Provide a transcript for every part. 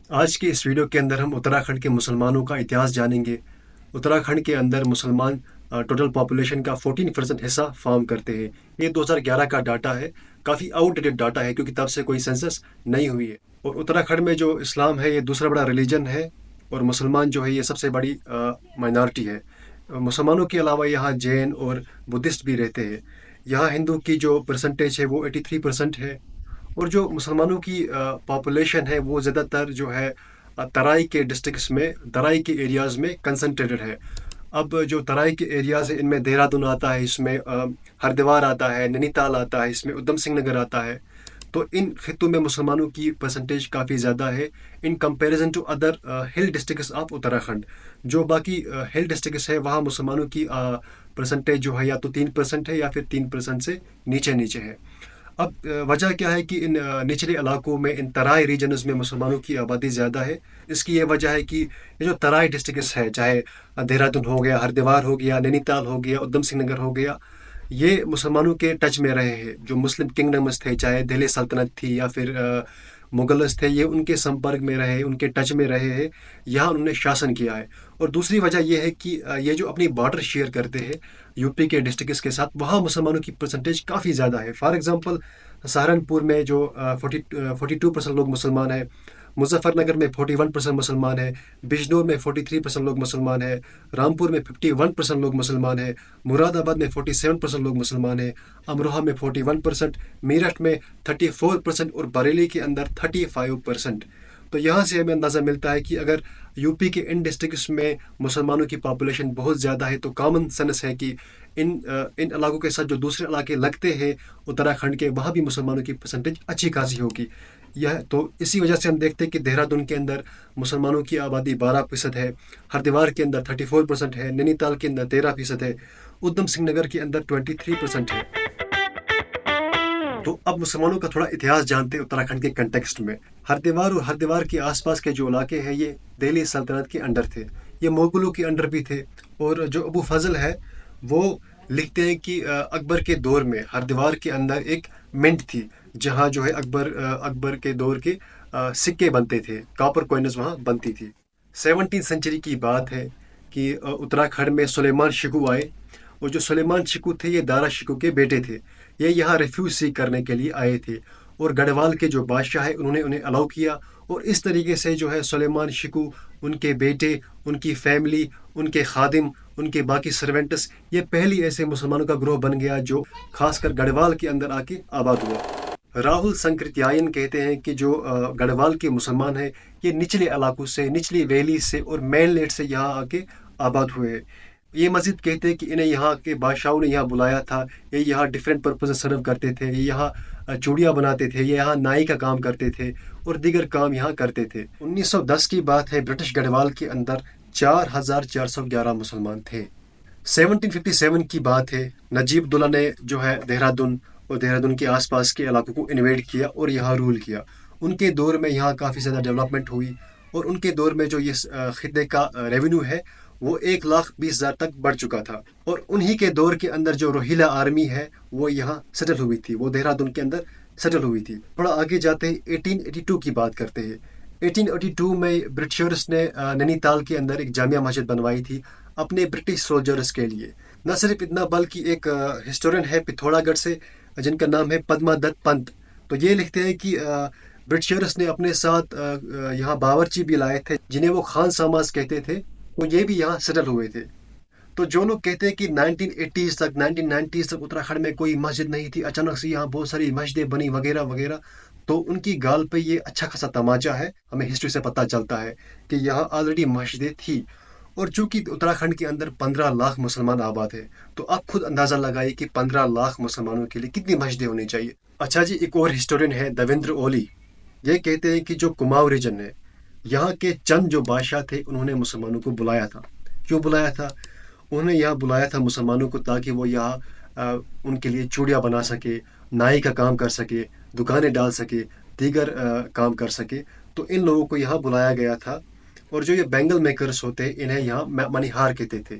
आज की इस वीडियो के अंदर हम उत्तराखंड के मुसलमानों का इतिहास जानेंगे। उत्तराखंड के अंदर मुसलमान टोटल पॉपुलेशन का 14% हिस्सा फॉर्म करते हैं। ये 2011 का डाटा है। काफ़ी आउटडेटेड डाटा है क्योंकि तब से कोई सेंसस नहीं हुई है। और उत्तराखंड में जो इस्लाम है ये दूसरा बड़ा रिलीजन है। और मुसलमान जो है ये सबसे बड़ी माइनॉरिटी है। मुसलमानों के अलावा यहाँ जैन और बुद्धिस्ट भी रहते हैं। यहाँ हिंदू की जो परसेंटेज है वो 83% है। और जो मुसलमानों की पॉपुलेशन है वो ज़्यादातर जो है तराई के डिस्ट्रिक्ट्स में, तराई के एरियाज़ में कंसंट्रेटेड है। अब जो तराई के एरियाज़ है इनमें देहरादून आता है, इसमें हरिद्वार आता है, नैनीताल आता है, इसमें उधम सिंह नगर आता है। तो इन खित्तों में मुसलमानों की परसेंटेज काफ़ी ज़्यादा है in comparison to other hill districts of Uttarakhand. जो बाकी हिल डिस्ट्रिक्ट्स है वहाँ मुसलमानों की परसेंटेज जो है या तो 3% है या फिर 3% से नीचे नीचे है। अब वजह क्या है कि इन निचले इलाकों में, इन तराई रीजन्स में मुसलमानों की आबादी ज़्यादा है। इसकी ये वजह है कि ये जो तराई डिस्ट्रिक्ट्स है, चाहे देहरादून हो गया, हरिद्वार हो गया, नैनीताल हो गया, उधम सिंह नगर हो गया, ये मुसलमानों के टच में रहे हैं। जो मुस्लिम किंगडम्स थे, चाहे दिल्ली सल्तनत थी या फिर मुगल्स थे, ये उनके संपर्क में रहे, उनके टच में रहे हैं। यहाँ उन्होंने शासन किया है। और दूसरी वजह यह है कि ये जो अपनी बॉर्डर शेयर करते हैं यूपी के डिस्ट्रिक्ट्स के साथ, वहाँ मुसलमानों की परसेंटेज काफ़ी ज़्यादा है। फॉर एग्जांपल सहारनपुर में जो 42% लोग मुसलमान हैं, मुजफ्फरनगर में 41% मुसलमान है, बिजनौर में 43% लोग मुसलमान है, रामपुर में 51% लोग मुसलमान है, मुरादाबाद में 47% लोग मुसलमान है, अमरोहा में 41%, मेरठ में 34% और बरेली के अंदर 35%। तो यहाँ से हमें अंदाज़ा मिलता है कि अगर यूपी के इन डिस्ट्रिक्ट्स में मुसलमानों की पॉपुलेशन बहुत ज़्यादा है तो कॉमन सेंस है कि इन इलाकों के साथ जो दूसरे इलाके लगते हैं उत्तराखंड के, वहाँ भी मुसलमानों की परसेंटेज अच्छी खासी होगी। यह तो इसी वजह से हम देखते हैं कि देहरादून के अंदर मुसलमानों की आबादी 12% है, हरिद्वार के अंदर 34% है, नैनीताल के अंदर 13% है, उधम सिंह नगर के अंदर 23% है। तो अब मुसलमानों का थोड़ा इतिहास जानते हैं उत्तराखंड के कंटेक्स्ट में। हरिद्वार और हरिद्वार के आसपास के जो इलाके हैं ये दिल्ली सल्तनत के अंडर थे। ये मुगलों के अंडर भी थे। और जो अबू फजल है वो लिखते हैं कि अकबर के दौर में हरिद्वार के अंदर एक मिंट थी, जहाँ जो है अकबर के दौर के सिक्के बनते थे, कॉपर कॉइन्स वहाँ बनती थी। 17वीं सेंचुरी की बात है कि उत्तराखंड में सुलेमान शिकू आए। और जो सुलेमान शिकू थे ये दारा शिकू के बेटे थे। ये यहाँ रिफ्यूज सीख करने के लिए आए थे। और गढ़वाल के जो बादशाह है उन्होंने उन्हें अलाउ किया। और इस तरीके से जो है सुलेमान शिकू, उनके बेटे, उनकी फैमिली, उनके खादिम, उनके बाकी सर्वेंट्स, ये पहली ऐसे मुसलमानों का ग्रोह बन गया जो खासकर गढ़वाल के अंदर आके आबाद हुआ। राहुल संकृत्यायन कहते हैं कि जो गढ़वाल के मुसलमान हैं ये निचले इलाकों से, निचली वैली से और मेनलेट से यहाँ आके आबाद हुए हैं। ये मस्जिद कहते हैं कि इन्हें यहाँ के बादशाहों ने यहाँ बुलाया था। ये यहाँ डिफरेंट पर्पज सर्व करते थे। ये यहाँ चूड़ियाँ बनाते थे, ये यहाँ नाई का काम करते थे और दीगर काम यहाँ करते थे। 1910 की बात है, ब्रिटिश गढ़वाल के अंदर 4411 मुसलमान थे। 1757 की बात है, नजीबुल्ला ने जो है देहरादून और देहरादून के आसपास के इलाकों को इन्वेड किया और यहाँ रूल किया। उनके दौर में यहाँ काफ़ी ज़्यादा डेवलपमेंट हुई। और उनके दौर में जो ये खित्ते का रेवेन्यू है वो 1,20,000 तक बढ़ चुका था। और उन्हीं के दौर के अंदर जो रोहिला आर्मी है वो यहाँ सेटल हुई थी, वो देहरादून के अंदर सेटल हुई थी। थोड़ा आगे जाते हैं, 1882 की बात करते हैं। 1882 में ब्रिटिशर्स ने नैनीताल के अंदर एक जामिया मस्जिद बनवाई थी अपने ब्रिटिश सोल्जर्स के लिए। न सिर्फ इतना बल्कि एक हिस्टोरियन है पिथौरागढ़ से जिनका नाम है पद्मा दत्त पंत। तो ये लिखते हैं कि ब्रिटिशर्स ने अपने साथ यहाँ बावर्ची भी लाए थे जिन्हें वो खान सामाज कहते थे। वो ये भी यहाँ सेटल हुए थे। तो जो लोग कहते हैं कि 1980s तक, 1990s तक उत्तराखंड में कोई मस्जिद नहीं थी, अचानक से यहाँ बहुत सारी मस्जिदें बनी वगैरह वगैरह, तो उनकी गाल पे ये अच्छा खासा तमाचा है। हमें हिस्ट्री से पता चलता है कि यहाँ ऑलरेडी मस्जिदें थी। और चूंकि उत्तराखंड के अंदर 15 लाख मुसलमान आबाद है, तो आप खुद अंदाजा लगाइए कि 15 लाख मुसलमानों के लिए कितनी मस्जिदें होनी चाहिए। अच्छा जी, एक और हिस्टोरियन है देवेंद्र ओली। ये कहते हैं कि जो कुमाऊं रीजन है, यहाँ के चंद जो बादशाह थे उन्होंने मुसलमानों को बुलाया था। क्यों बुलाया था? उन्होंने यहाँ बुलाया था मुसलमानों को ताकि वो यहाँ उनके लिए चूड़ियाँ बना सके, नाई का काम कर सके, दुकानें डाल सके, दीगर काम कर सके। तो इन लोगों को यहाँ बुलाया गया था। और जो ये बैंगल मेकर्स होते हैं इन्हें यहाँ मनिहार कहते थे।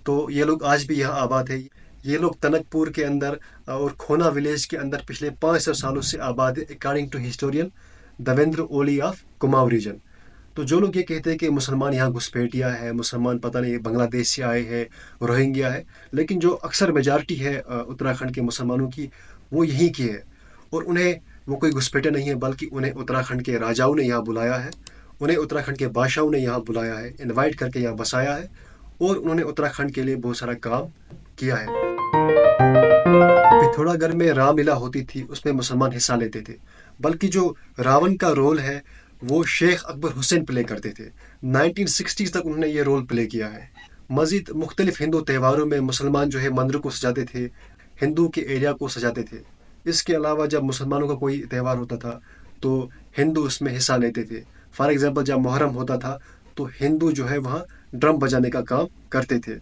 तो ये लोग आज भी यहाँ आबाद है। ये लोग तनकपुर के अंदर और खोना विलेज के अंदर पिछले 500 सालों से आबाद है, according to historian Devendra Oli of Kumaon region. तो जो लोग ये कहते हैं कि मुसलमान यहाँ घुसपैठिया है, मुसलमान पता नहीं बांग्लादेश से आए हैं, रोहिंग्या है, लेकिन जो अक्सर मेजॉरिटी है उत्तराखंड के मुसलमानों की, वो यहीं की है। और उन्हें वो कोई घुसपैठिया नहीं है, बल्कि उन्हें उत्तराखंड के राजाओं ने यहाँ बुलाया है, उन्हें उत्तराखंड के बादशाहों ने यहाँ बुलाया है, इनवाइट करके यहाँ बसाया है, और उन्होंने उत्तराखंड के लिए बहुत सारा काम किया है। पिथौरागढ़ में रामलीला होती थी, उसमें मुसलमान हिस्सा लेते थे, बल्कि जो रावण का रोल है वो शेख अकबर हुसैन प्ले करते थे। 1960s तक उन्होंने ये रोल प्ले किया है। मजीद मुख्तलिफ हिंदू त्योहारों में मुसलमान जो है मंदिर को सजाते थे, हिंदू के एरिया को सजाते थे। इसके अलावा जब मुसलमानों का कोई त्यौहार होता था तो हिंदू उसमें हिस्सा लेते थे। फॉर एग्जाम्पल जब मुहर्रम होता था तो हिंदू जो है वहाँ ड्रम बजाने का काम करते थे।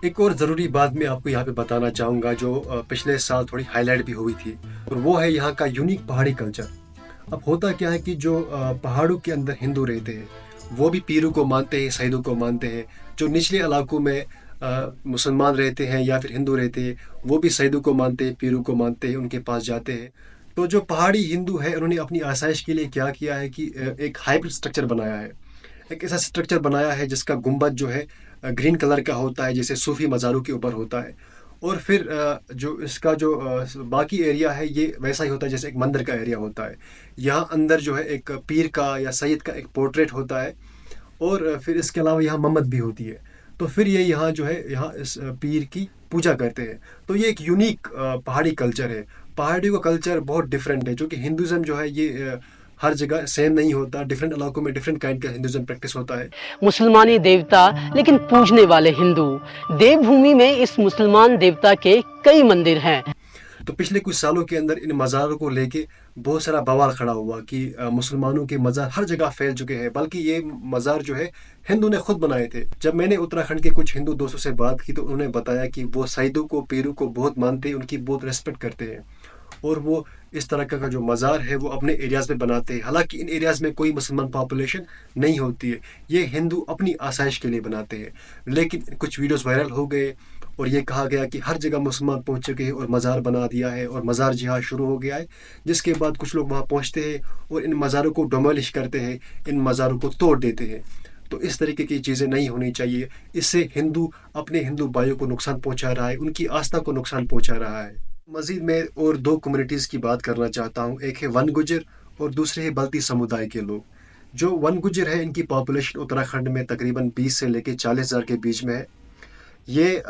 एक और ज़रूरी बात मैं आपको यहाँ पे बताना चाहूँगा जो पिछले साल थोड़ी हाईलाइट भी हुई थी, और वो है यहाँ का यूनिक पहाड़ी कल्चर। अब होता क्या है कि जो पहाड़ों के अंदर हिंदू रहते हैं वो भी पीरों को मानते हैं, सईदों को मानते हैं। जो निचले इलाकों में मुसलमान रहते हैं या फिर हिंदू रहते हैं वो भी सईदों को मानते हैं, पीरों को मानते हैं, उनके पास जाते हैं। तो जो पहाड़ी हिंदू है उन्होंने अपनी आसाइश के लिए क्या किया है कि एक हाइब्रिड स्ट्रक्चर बनाया है। एक ऐसा स्ट्रक्चर बनाया है जिसका गुंबद जो है ग्रीन कलर का होता है, जैसे सूफी मज़ारों के ऊपर होता है। और फिर जो इसका जो बाकी एरिया है ये वैसा ही होता है जैसे एक मंदिर का एरिया होता है। यहाँ अंदर जो है एक पीर का या सैयद का एक पोर्ट्रेट होता है, और फिर इसके अलावा यहाँ मम्मत भी होती है। तो फिर ये यहाँ जो है यहाँ इस पीर की पूजा करते हैं। तो ये एक यूनिक पहाड़ी कल्चर है। पहाड़ियों का कल्चर बहुत डिफरेंट है, जो कि हिंदुज़म जो है ये हर जगह सेम नहीं होता। डिफरेंट इलाकों में डिफरेंट काइंड का हिंदुज़म प्रैक्टिस होता है। मुसलमानी देवता लेकिन पूजने वाले हिंदू। देवभूमि में इस मुसलमान देवता के कई मंदिर हैं। तो पिछले कुछ सालों के अंदर इन मज़ारों को लेके बहुत सारा बवाल खड़ा हुआ कि मुसलमानों के मज़ार हर जगह फैल चुके हैं, बल्कि ये मज़ार जो है हिंदू ने खुद बनाए थे। जब मैंने उत्तराखंड के कुछ हिंदू दोस्तों से बात की तो उन्होंने बताया कि वो सईदों को, पीरों को बहुत मानते हैं, उनकी बहुत रिस्पेक्ट करते हैं, और वो इस तरह का जो मज़ार है वो अपने एरियाज़ में बनाते हैं। हालांकि इन एरियाज़ में कोई मुसलमान पॉपुलेशन नहीं होती है, ये हिंदू अपनी आसाइश के लिए बनाते हैं। लेकिन कुछ वीडियोस वायरल हो गए और ये कहा गया कि हर जगह मुसलमान पहुंच चुके हैं और मज़ार बना दिया है और मज़ार जिहाद शुरू हो गया है, जिसके बाद कुछ लोग वहाँ पहुँचते हैं और इन मज़ारों को डोमोलिश करते हैं, इन मज़ारों को तोड़ देते हैं। तो इस तरीके की चीज़ें नहीं होनी चाहिए। इससे हिंदू अपने हिंदू भाइयों को नुकसान पहुँचा रहा है, उनकी आस्था को नुकसान पहुँचा रहा है। मज़ीद मैं और दो कम्युनिटीज़ की बात करना चाहता हूँ। एक है वन गुज्जर और दूसरे है बल्ती समुदाय के लोग। जो वन गुज्जर है इनकी पॉपुलेशन उत्तराखंड में तकरीबन 20 से लेके 40,000 के बीच में है। ये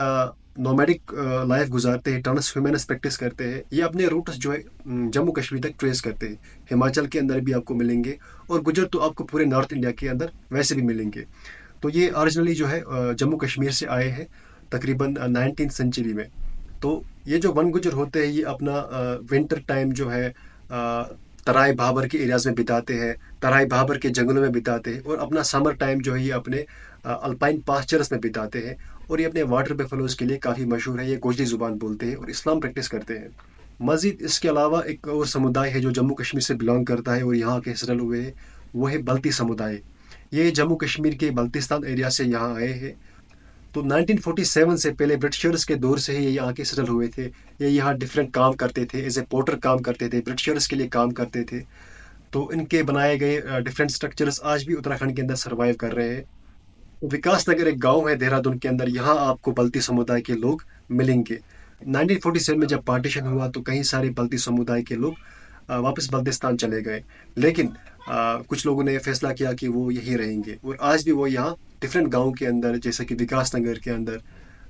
नोमैडिक लाइफ गुजारते हैं, ट्रांसह्यूमनस प्रैक्टिस करते हैं। ये अपने रूट्स जो है जम्मू कश्मीर तक ट्रेस करते हैं। हिमाचल के अंदर भी आपको मिलेंगे, और गुज्जर तो आपको पूरे नॉर्थ इंडिया के अंदर वैसे भी मिलेंगे। तो ये ओरिजिनली जो है जम्मू कश्मीर से आए हैं तकरीबन 19th सेंचुरी में। तो ये जो वन गुज्जर होते हैं ये अपना विंटर टाइम जो है तराई भाबर के एरियाज़ में बिताते हैं, तराई भाबर के जंगलों में बिताते हैं, और अपना समर टाइम जो है ये अपने अल्पाइन पास्चर्स में बिताते हैं। और ये अपने वाटर बेफलोज के लिए काफ़ी मशहूर है। ये गोजरी ज़ुबान बोलते हैं और इस्लाम प्रैक्टिस करते हैं। मज़ीद इसके अलावा एक और समुदाय है जो जम्मू कश्मीर से बिलोंग करता है और यहाँ के सेटल हुए हैं, वो है बल्ती समुदाय। ये जम्मू कश्मीर के बल्तिस्तान एरिया से यहाँ आए हैं। तो 1947 से पहले ब्रिटिशर्स के दौर से ही ये यहाँ के सेटल हुए थे। ये यहाँ डिफरेंट काम करते थे, एज ए पोर्टर काम करते थे, ब्रिटिशर्स के लिए काम करते थे। तो इनके बनाए गए डिफरेंट स्ट्रक्चर्स आज भी उत्तराखंड के अंदर सर्वाइव कर रहे हैं। तो विकास नगर एक गांव है देहरादून के अंदर, यहाँ आपको बल्ती समुदाय के लोग मिलेंगे। 1947 में जब पार्टीशन हुआ तो कई सारे बल्ती समुदाय के लोग वापस बल्तिस्तान चले गए, लेकिन कुछ लोगों ने फैसला किया कि वो यहीं रहेंगे, और आज भी वो यहाँ डिफरेंट गाँव के अंदर जैसे कि विकास नगर के अंदर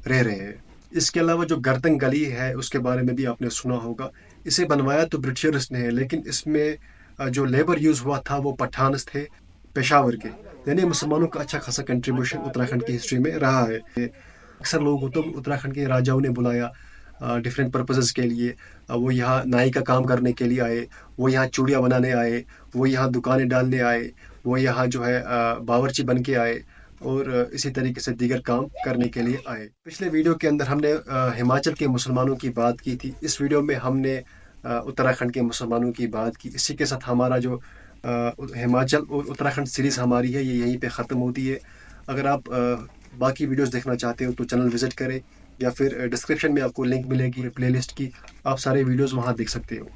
रह रहे हैं। इसके अलावा जो गर्दन गली है उसके बारे में भी आपने सुना होगा। इसे बनवाया तो ब्रिटिशर्स ने है, लेकिन इसमें जो लेबर यूज़ हुआ था वो पठान्स थे पेशावर के। यानी मुसलमानों का अच्छा खासा कंट्रीब्यूशन उत्तराखंड की हिस्ट्री में रहा है। अक्सर लोग तो उत्तराखंड के राजाओं ने बुलाया डिफरेंट पर्पसेस के लिए। वो यहाँ नाई का काम करने के लिए आए, वो यहाँ चूड़ियाँ बनाने आए, वो यहाँ दुकानें डालने आए, वो यहाँ जो है बावर्ची बन के आए, और इसी तरीके से दीगर काम करने के लिए आए। पिछले वीडियो के अंदर हमने हिमाचल के मुसलमानों की बात की थी। इस वीडियो में हमने उत्तराखंड के मुसलमानों की बात की। इसी के साथ हमारा जो हिमाचल और उत्तराखंड सीरीज़ हमारी है ये यहीं पे ख़त्म होती है। अगर आप बाकी वीडियोस देखना चाहते हो तो चैनल विज़िट करें, या फिर डिस्क्रिप्शन में आपको लिंक मिलेगी प्लेलिस्ट की, आप सारे वीडियोस वहाँ देख सकते हो।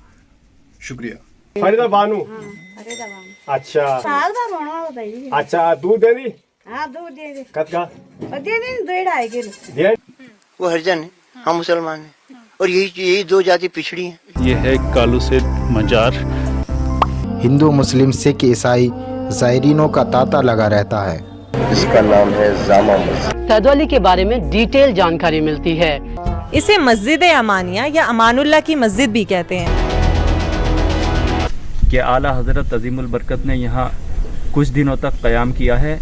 शुक्रिया। फरीदा बानू। फरीदा बानू। अच्छा। शारदा दही अच्छा दूध दे दी हाँ दूध दे दे कद का और दे दे 2.5 किलो दे वो हरिजन है, हम मुसलमान हैं और यही दो जाति पिछड़ी हैं। ये है कालू से मजार। हिंदू मुस्लिम सिख ईसाई ज़ायरीनों का तांता लगा रहता है। इसका नाम है जामा मस्जिद। सैदवाली के बारे में डिटेल जानकारी मिलती है। इसे मस्जिद अमानिया या अमानुल्लाह की मस्जिद भी कहते हैं। कि आला हज़रत अज़ीमुल बरकत ने यहाँ कुछ दिनों तक क़याम किया है।